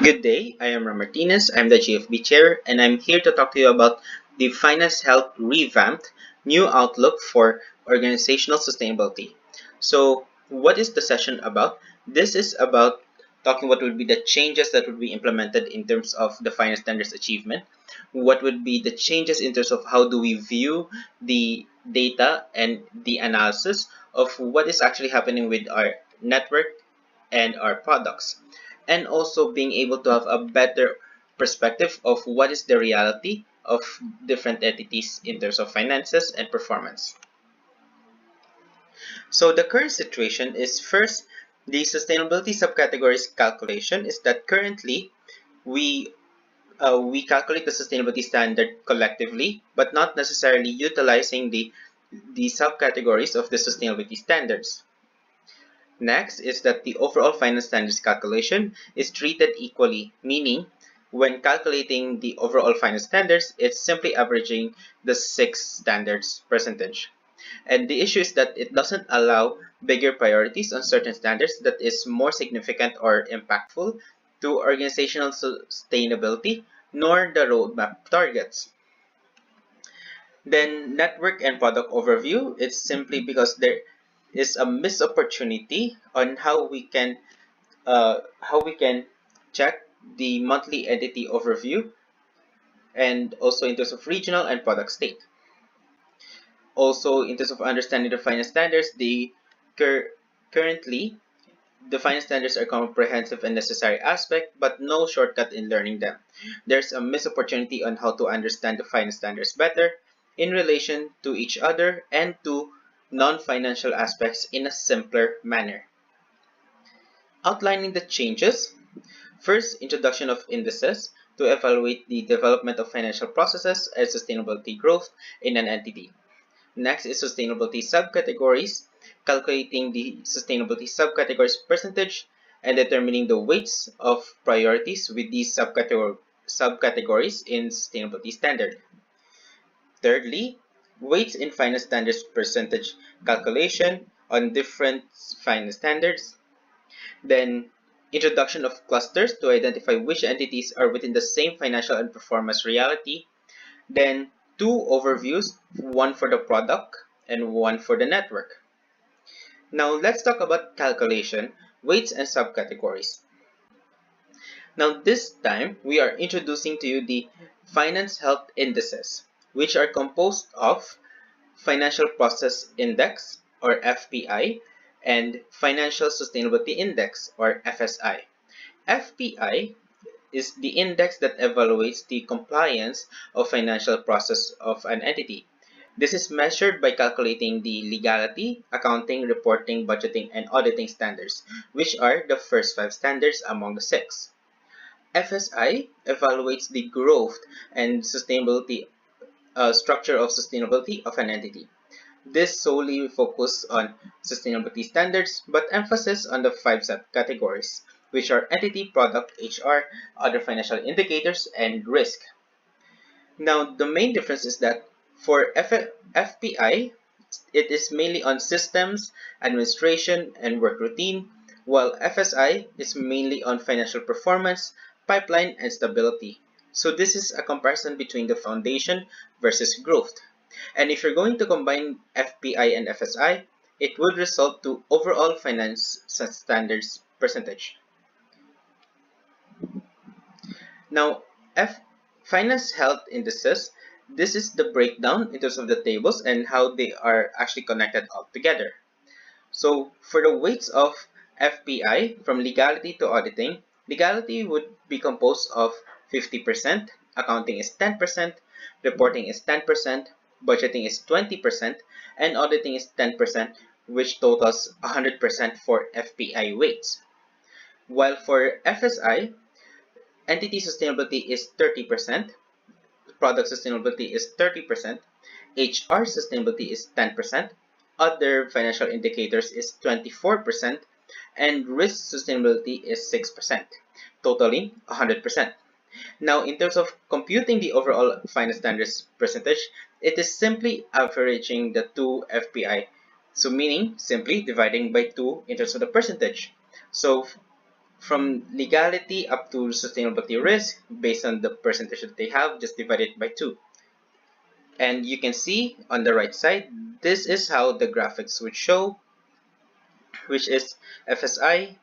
Good day, I am Ram Martinez. I'm the GFB chair, and I'm here to talk to you about the Finance Health Revamped New Outlook for Organizational Sustainability. So, what is the session about? This is about talking what would be the changes that would be implemented in terms of the finance standards achievement. What would be the changes in terms of how do we view the data and the analysis of what is actually happening with our network and our products, and also being able to have a better perspective of what is the reality of different entities in terms of finances and performance. So the current situation is, first, the sustainability subcategories calculation is that currently we calculate the sustainability standard collectively, but not necessarily utilizing the subcategories of the sustainability standards. Next is that the overall finance standards calculation is treated equally, meaning when calculating the overall finance standards, it's simply averaging the 6 standards percentage. And the issue is that it doesn't allow bigger priorities on certain standards that is more significant or impactful to organizational sustainability, nor the roadmap targets. Then network and product overview, it's simply because there is a missed opportunity on how we can check the monthly entity overview, and also in terms of regional and product state. Also, in terms of understanding the finance standards, currently the finance standards are comprehensive and necessary aspect, but no shortcut in learning them. There's a missed opportunity on how to understand the finance standards better in relation to each other and to non-financial aspects in a simpler manner. Outlining the changes. First, introduction of indices to evaluate the development of financial processes and sustainability growth in an entity. Next is sustainability subcategories, calculating the sustainability subcategories percentage and determining the weights of priorities with these subcategories in sustainability standard. Thirdly, weights in finance standards percentage calculation on different finance standards. Then, introduction of clusters to identify which entities are within the same financial and performance reality. Then, 2 overviews, one for the product and one for the network. Now, let's talk about calculation, weights, and subcategories. Now, this time, we are introducing to you the Finance Health Indices, which are composed of Financial Process Index, or FPI, and Financial Sustainability Index, or FSI. FPI is the index that evaluates the compliance of financial process of an entity. This is measured by calculating the legality, accounting, reporting, budgeting, and auditing standards, which are the first 5 standards among the 6. FSI evaluates the growth and sustainability structure of sustainability of an entity. This solely focuses on sustainability standards, but emphasis on the 5 subcategories, which are entity, product, HR, other financial indicators, and risk. Now, the main difference is that for FPI, it is mainly on systems, administration, and work routine, while FSI is mainly on financial performance, pipeline, and stability. So this is a comparison between the foundation versus growth. And if you're going to combine FPI and FSI, it would result to overall finance standards percentage. Now, finance health indices, this is the breakdown in terms of the tables and how they are actually connected all together. So for the weights of FPI from legality to auditing, legality would be composed of 50%, accounting is 10%, reporting is 10%, budgeting is 20%, and auditing is 10%, which totals 100% for FPI weights. While for FSI, entity sustainability is 30%, product sustainability is 30%, HR sustainability is 10%, other financial indicators is 24%, and risk sustainability is 6%, totaling 100%. Now, in terms of computing the overall finance standards percentage, it is simply averaging the 2 FPI. So meaning simply dividing by 2 in terms of the percentage. So from legality up to sustainability risk based on the percentage that they have, just divide it by 2. And you can see on the right side, this is how the graphics would show, which is FSI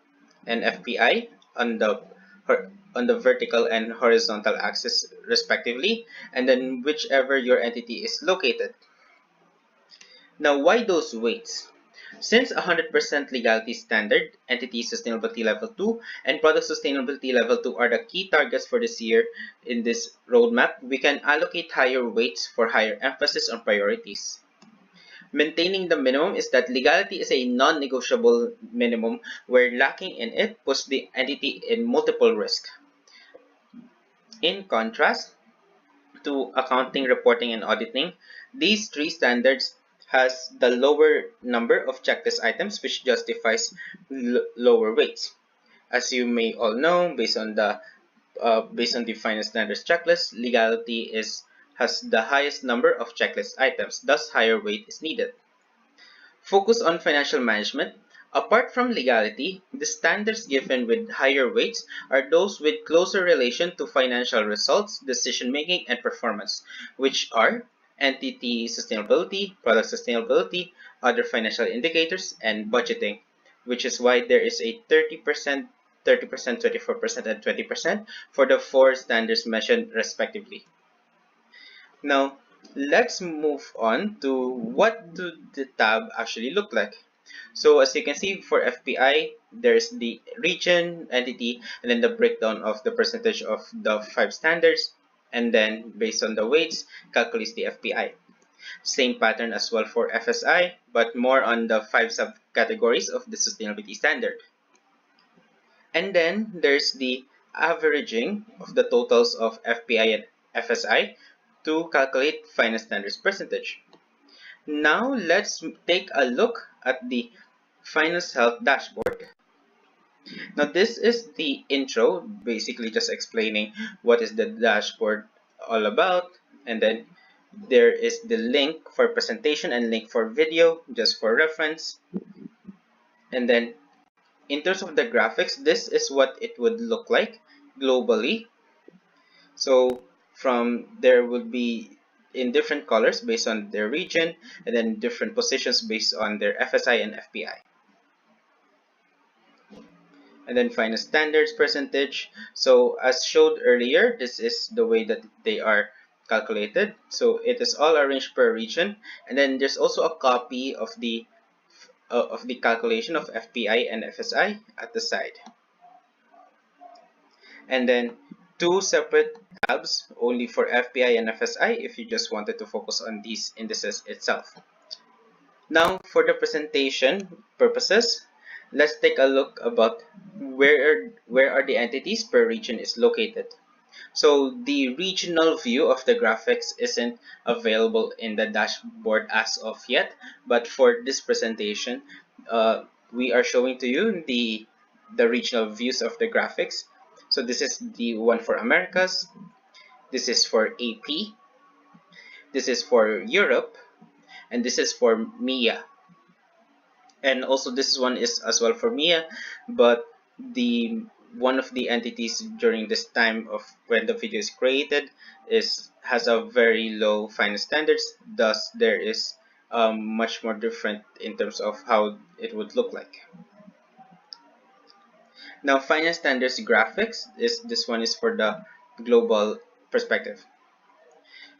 and FPI on the vertical and horizontal axis respectively, and then whichever your entity is located. Now, why those weights? Since 100% legality standard, entity sustainability level 2, and product sustainability level 2 are the key targets for this year in this roadmap, we can allocate higher weights for higher emphasis on priorities. Maintaining the minimum is that legality is a non-negotiable minimum where lacking in it puts the entity in multiple risk. In contrast to accounting, reporting, and auditing, these 3 standards has the lower number of checklist items, which justifies lower weights. As you may all know, based on the finance standards checklist, legality has the highest number of checklist items, thus higher weight is needed. Focus on financial management. Apart from legality, the standards given with higher weights are those with closer relation to financial results, decision-making, and performance, which are entity sustainability, product sustainability, other financial indicators, and budgeting, which is why there is a 30%, 24%, and 20% for the 4 standards mentioned respectively. Now, let's move on to what do the tab actually look like. So as you can see, for FPI, there's the region, entity, and then the breakdown of the percentage of the 5 standards, and then based on the weights, calculates the FPI. Same pattern as well for FSI, but more on the 5 subcategories of the sustainability standard. And then there's the averaging of the totals of FPI and FSI to calculate finance standards percentage. Now let's take a look at the finance health dashboard. Now this is the intro, basically just explaining what is the dashboard all about, and then there is the link for presentation and link for video just for reference. And then in terms of the graphics, this is what it would look like globally. So from there would be in different colors based on their region, and then different positions based on their FSI and FPI. And then finance standards percentage. So as showed earlier, this is the way that they are calculated. So it is all arranged per region, and then there's also a copy of the calculation of FPI and FSI at the side. And then 2 separate tabs only for FPI and FSI if you just wanted to focus on these indices itself. Now for the presentation purposes, let's take a look about where are the entities per region is located. So the regional view of the graphics isn't available in the dashboard as of yet, but for this presentation, we are showing to you the regional views of the graphics. So this is the one for Americas, this is for AP, this is for Europe, and this is for MEA. And also this one is as well for MEA, but one of the entities during this time of when the video is created has a very low finance standards, thus there is much more different in terms of how it would look like. Now finance standards graphics, this one is for the global perspective.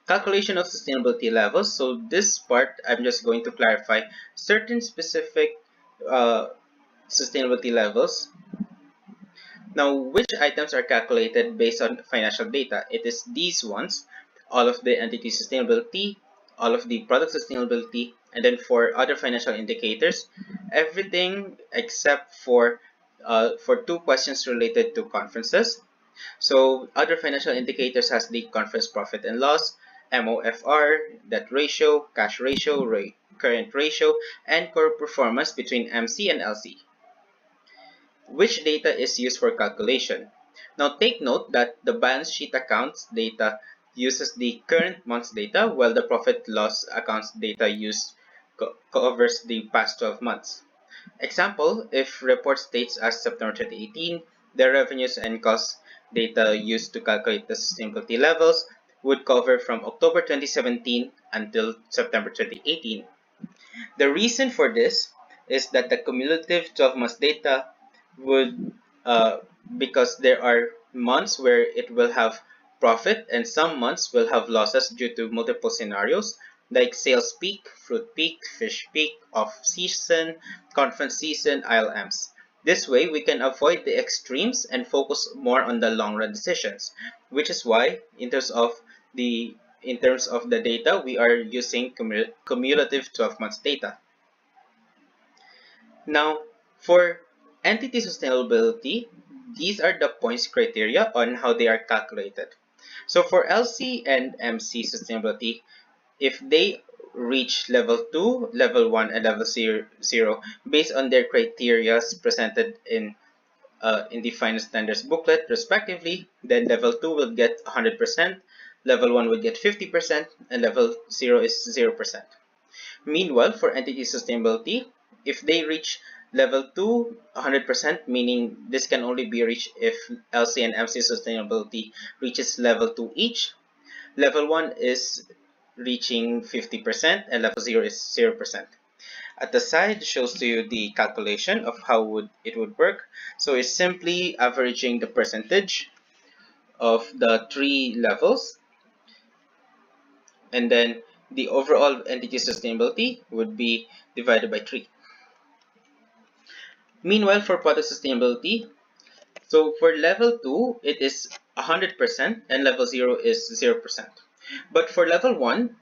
Calculation of sustainability levels. So this part I'm just going to clarify certain specific sustainability levels. Now, which items are calculated based on financial data? It is these ones, all of the entity sustainability, all of the product sustainability, and then for other financial indicators, everything except for 2 questions related to conferences. So other financial indicators has the conference profit and loss, MOFR, debt ratio, cash ratio, current ratio, and core performance between MC and LC. Which data is used for calculation? Now take note that the balance sheet accounts data uses the current month's data, while the profit loss accounts data covers the past 12 months. Example, if report states as September 2018, The revenues and cost data used to calculate the sustainability levels would cover from October 2017 until September 2018. The reason for this is that the cumulative 12 months data would, because there are months where it will have profit and some months will have losses due to multiple scenarios like sales peak, fruit peak, fish peak, off season, conference season, ILMs. This way, we can avoid the extremes and focus more on the long run decisions, which is why, in terms of the data, we are using cumulative 12 months data. Now, for entity sustainability, these are the points criteria on how they are calculated. So for LC and MC sustainability, if they reach level 2, level 1, and level 0 based on their criteria presented in the finance standards booklet respectively, then level 2 will get 100%, level 1 will get 50%, and level 0 is 0%. Meanwhile, for entity sustainability, if they reach level 2, 100%, meaning this can only be reached if LC and MC sustainability reaches level 2 each. Level 1 is reaching 50% and level 0 is 0%. At the side shows to you the calculation of how it would work. So it's simply averaging the percentage of the three levels, and then the overall entity sustainability would be divided by 3. Meanwhile, for product sustainability, so for level 2, it is 100% and level 0 is 0%. But for level 1,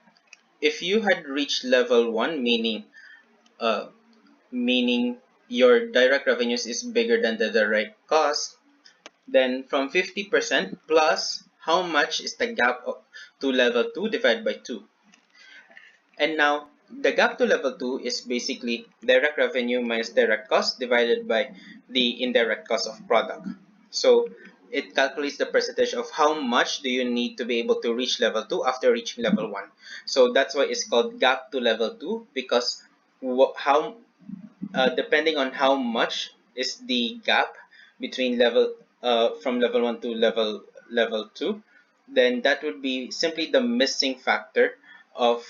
if you had reached level 1, meaning your direct revenues is bigger than the direct cost, then from 50% plus how much is the gap to level 2 divided by 2. And now the gap to level 2 is basically direct revenue minus direct cost divided by the indirect cost of product. So it calculates the percentage of how much do you need to be able to reach level 2 after reaching level 1. So that's why it's called gap to level 2, because depending on how much is the gap between from level 1 to level 2, then that would be simply the missing factor of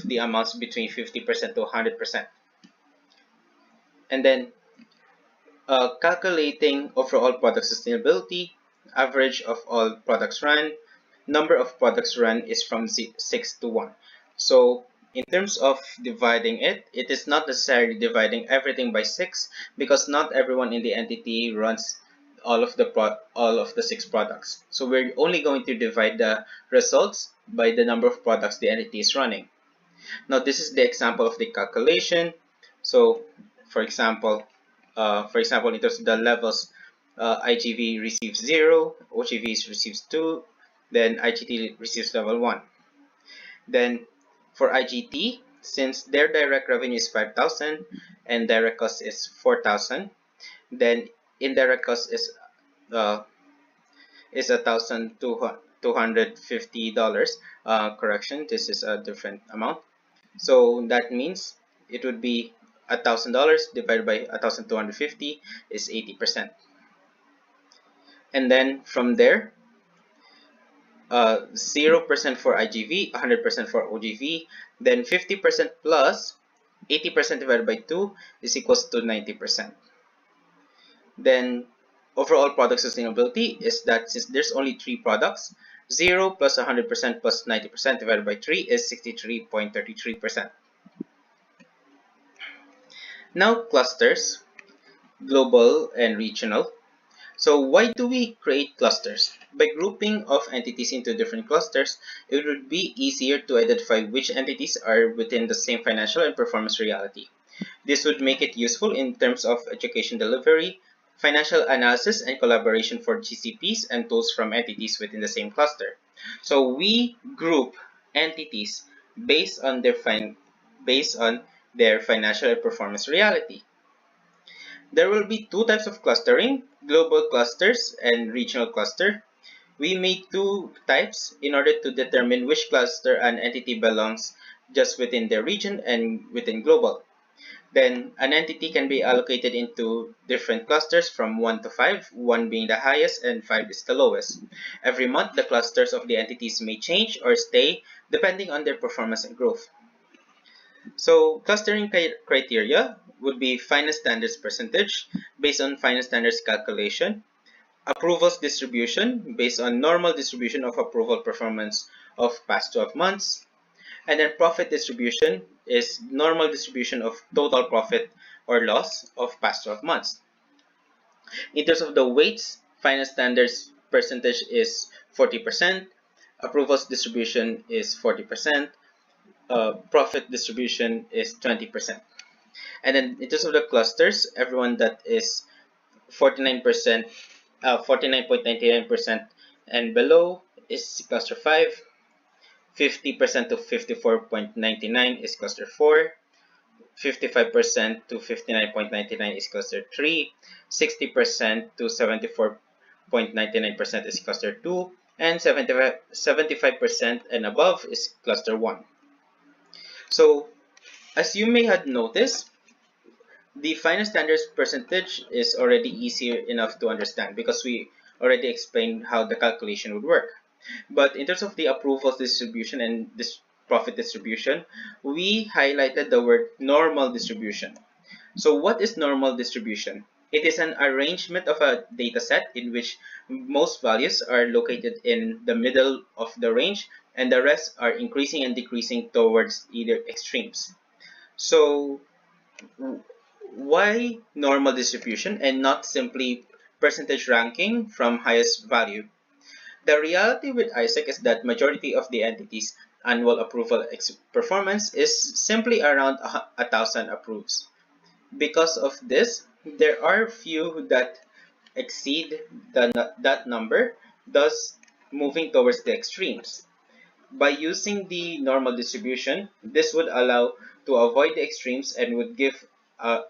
the amounts between 50% to 100%. And then calculating overall product sustainability, average of all products run, number of products run is from 6 to 1. So in terms of dividing it, it is not necessarily dividing everything by 6, because not everyone in the entity runs all of the 6 products. So we're only going to divide the results by the number of products the entity is running. Now this is the example of the calculation. So for example, in terms of the levels, IGV receives 0, OGV receives 2, then IGT receives level 1. Then for IGT, since their direct revenue is 5,000 and direct cost is 4,000, then indirect cost is $1,250. Correction, this is a different amount. So that means it would be $1,000 divided by 1,250 is 80%. And then from there, 0% for IGV, 100% for OGV, then 50% plus 80% divided by 2 is equals to 90%. Then overall product sustainability is that since there's only 3 products, 0 plus 100% plus 90% divided by 3 is 63.33%. Now clusters, global and regional. So why do we create clusters? By grouping of entities into different clusters, it would be easier to identify which entities are within the same financial and performance reality. This would make it useful in terms of education delivery, financial analysis, and collaboration for GCPs and tools from entities within the same cluster. So we group entities based on their financial and performance reality. There will be 2 types of clustering, global clusters and regional cluster. We made 2 types in order to determine which cluster an entity belongs just within their region and within global. Then an entity can be allocated into different clusters from 1 to 5, 1 being the highest and 5 is the lowest. Every month, the clusters of the entities may change or stay depending on their performance and growth. So clustering criteria would be finance standards percentage based on finance standards calculation, approvals distribution based on normal distribution of approval performance of past 12 months, and then profit distribution is normal distribution of total profit or loss of past 12 months. In terms of the weights, finance standards percentage is 40%, approvals distribution is 40%, profit distribution is 20%. And then in terms of the clusters, everyone that is 49%, 49.99% and below is cluster 5, 50% to 54.99 is cluster 4, 55% to 59.99 is cluster 3, 60% to 74.99% is cluster 2, and 75% and above is cluster 1. So, as you may have noticed, the finance standards percentage is already easier enough to understand because we already explained how the calculation would work. But in terms of the approvals distribution and this profit distribution, we highlighted the word normal distribution. So what is normal distribution? It is an arrangement of a data set in which most values are located in the middle of the range and the rest are increasing and decreasing towards either extremes. So why normal distribution and not simply percentage ranking from highest value? The reality with AIESEC is that majority of the entities' annual approval performance is simply around 1,000 approves. Because of this, there are few that exceed that number, thus moving towards the extremes. By using the normal distribution, this would allow to avoid the extremes and would give out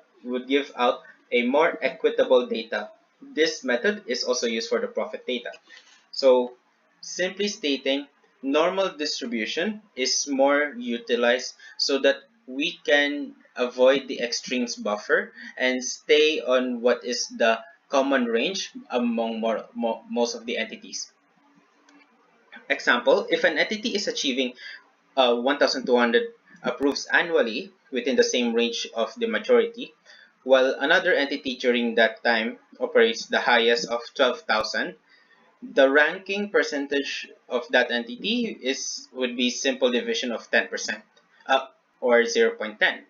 a more equitable data. This method is also used for the profit data. So, simply stating, normal distribution is more utilized so that we can avoid the extremes buffer and stay on what is the common range among most of the entities. Example, if an entity is achieving 1,200 approves annually within the same range of the majority, while another entity during that time operates the highest of 12,000, the ranking percentage of that entity would be simple division of 10%, or 0.10.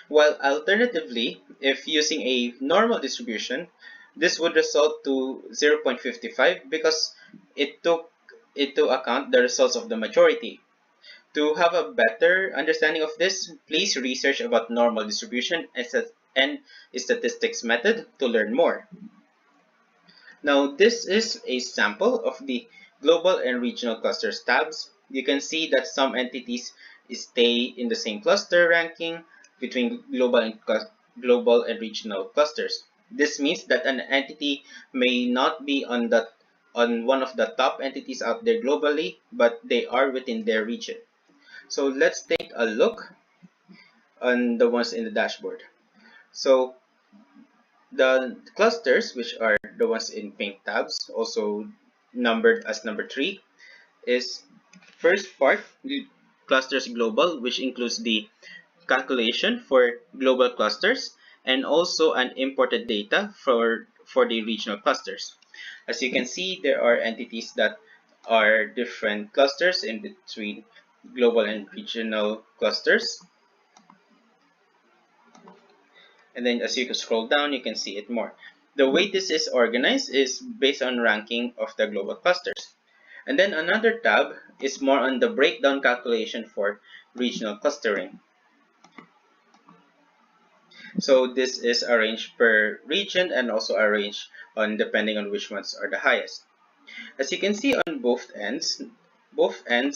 While alternatively, if using a normal distribution, this would result to 0.55 because it took into account the results of the majority. To have a better understanding of this, please research about normal distribution and statistics method to learn more. Now, this is a sample of the global and regional clusters tabs. You can see that some entities stay in the same cluster ranking between global and regional clusters. This means that an entity may not be on one of the top entities out there globally, but they are within their region. So let's take a look on the ones in the dashboard. So the clusters, which are the ones in pink tabs, also numbered as number 3, is first part, clusters global, which includes the calculation for global clusters and also an imported data for the regional clusters. As you can see, there are entities that are different clusters in between global and regional clusters. And then as you can scroll down, you can see it more. The way this is organized is based on ranking of the global clusters. And then another tab is more on the breakdown calculation for regional clustering. So this is arranged per region and also arranged depending on which ones are the highest. As you can see on both ends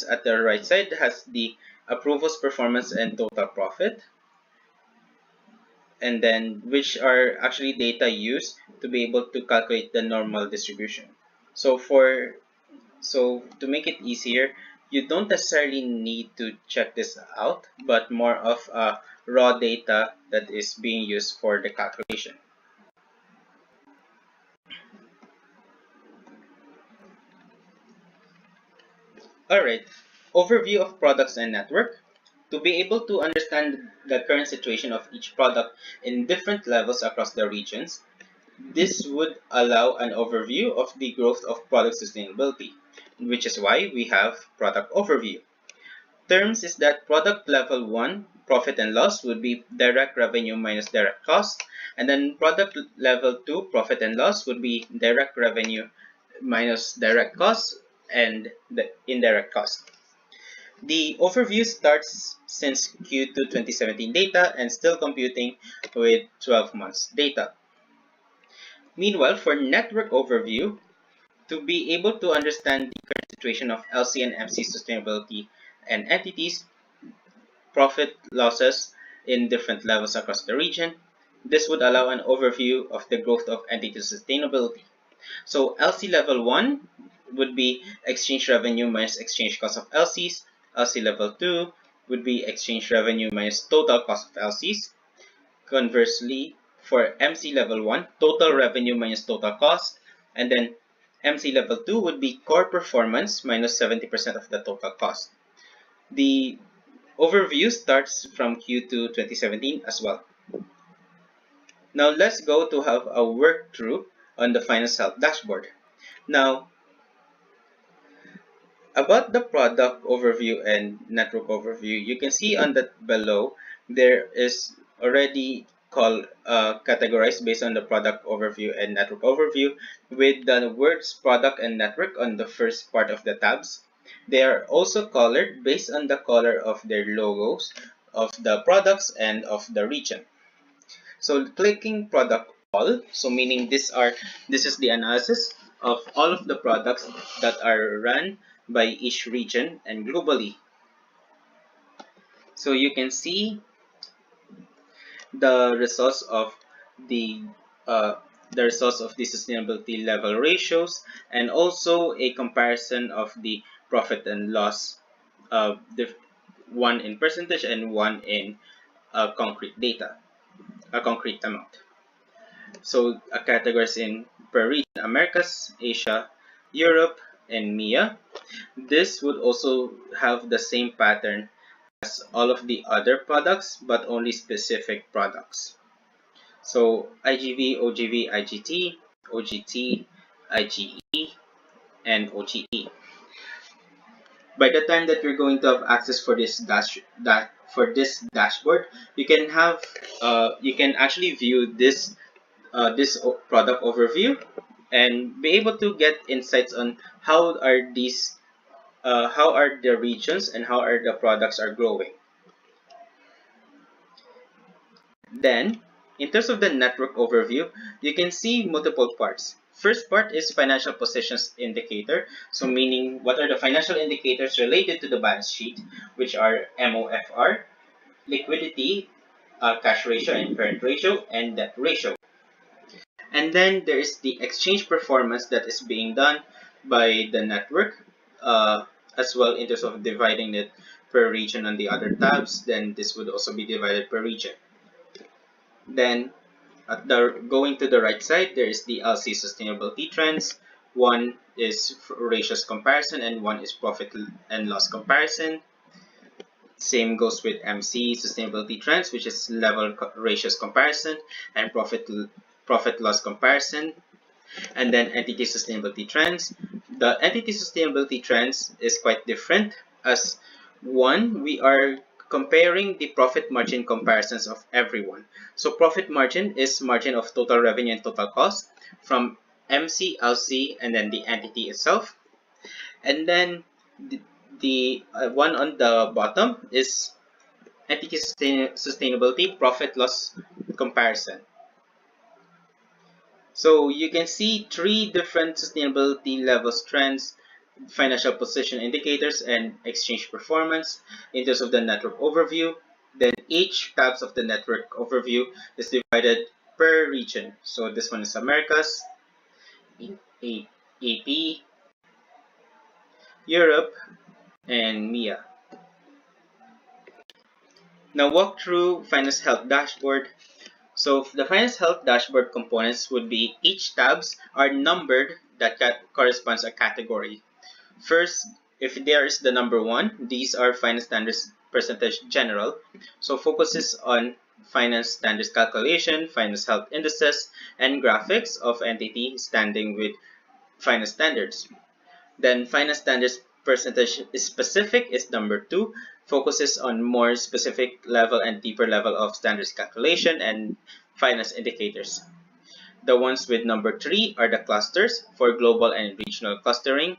at the right side has the approvals performance and total profit, and then which are actually data used to be able to calculate the normal distribution. So to make it easier, you don't necessarily need to check this out, but more of a raw data that is being used for the calculation. Alright, overview of products and network. To be able to understand the current situation of each product in different levels across the regions, this would allow an overview of the growth of product sustainability, which is why we have product overview. Terms is that product level 1, profit and loss, would be direct revenue minus direct cost, and then product level 2, profit and loss, would be direct revenue minus direct cost and the indirect cost. The overview starts since Q2 2017 data and still computing with 12 months data. Meanwhile, for network overview, to be able to understand the current situation of LC and MC sustainability and entities, profit losses in different levels across the region, this would allow an overview of the growth of entity sustainability. So LC level 1 would be exchange revenue minus exchange cost of LCs. LC level 2 would be exchange revenue minus total cost of LCs. Conversely, for MC level 1, total revenue minus total cost. And then MC level 2 would be core performance minus 70% of the total cost. The overview starts from Q2 2017 as well. Now let's go to have a work through on the finance health dashboard. Now, about the product overview and network overview, you can see on the below there is already called categorized based on the product overview and network overview with the words product and network on the first part of the tabs. They are also colored based on the color of their logos of the products and of the region. So clicking product all, so meaning this is the analysis of all of the products that are run by each region and globally. So you can see the results of the sustainability level ratios and also a comparison of the profit and loss, the one in percentage and one in concrete data, a concrete amount. So categories in per region: Americas, Asia, Europe, and MEA. This would also have the same pattern as all of the other products, but only specific products. So IGV, OGV, IGT, OGT, IGE, and OGE. By the time that you're going to have access for this dashboard, you can have you can actually view this product overview and be able to get insights on how are the regions and how are the products are growing. Then, in terms of the network overview, you can see multiple parts. First part is financial positions indicator, so meaning what are the financial indicators related to the balance sheet, which are MOFR, liquidity, cash ratio and current ratio, and debt ratio. And then there is the exchange performance that is being done by the network, as well in terms of dividing it per region on the other tabs. Then this would also be divided per region. Then going to the right side, there is the LC sustainability trends. One is ratios comparison and one is profit and loss comparison. Same goes with MC sustainability trends, which is level ratios comparison and profit loss comparison. And then entity sustainability trends. The entity sustainability trends is quite different, as one, we are comparing the profit margin comparisons of everyone. So profit margin is margin of total revenue and total cost from MC, LC, and then the entity itself. And then the one on the bottom is entity sustainability profit loss comparison. So you can see three different sustainability levels trends: financial position indicators and exchange performance. In terms of the network overview, then each tabs of the network overview is divided per region. So this one is Americas, AP, Europe, and MEA. Now walk through Finance Health Dashboard. So the Finance Health Dashboard components would be each tabs are numbered that corresponds a category. First, if there is the number 1, these are finance standards percentage general. So focuses on finance standards calculation, finance health indices, and graphics of entity standing with finance standards. Then finance standards percentage specific is number 2, focuses on more specific level and deeper level of standards calculation and finance indicators. The ones with number 3 are the clusters for global and regional clustering.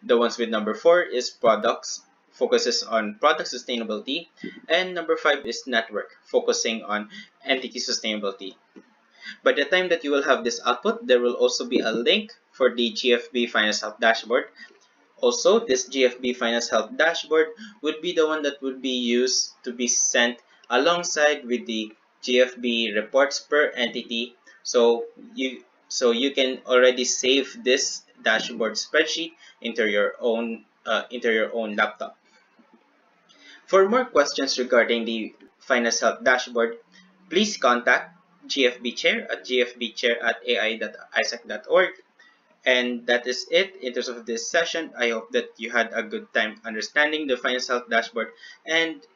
The ones with number 4 is products, focuses on product sustainability. And number 5 is network, focusing on entity sustainability. By the time that you will have this output, there will also be a link for the GFB Finance Health Dashboard. Also, this GFB Finance Health Dashboard would be the one that would be used to be sent alongside with the GFB reports per entity. So you can already save this dashboard spreadsheet into your own laptop. For more questions regarding the Finance Health Dashboard, please contact GFB Chair at gfbchair@ai.isec.org. And that is it in terms of this session. I hope that you had a good time understanding the Finance Health Dashboard, and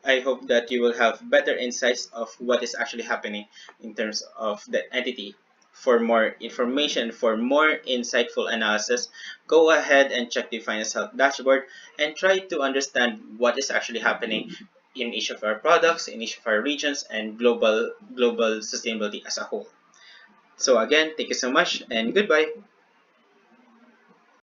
I hope that you will have better insights of what is actually happening in terms of the entity. For more information, for more insightful analysis, go ahead and check the Finance Health Dashboard and try to understand what is actually happening in each of our products, in each of our regions, and global sustainability as a whole. So again, thank you so much and goodbye.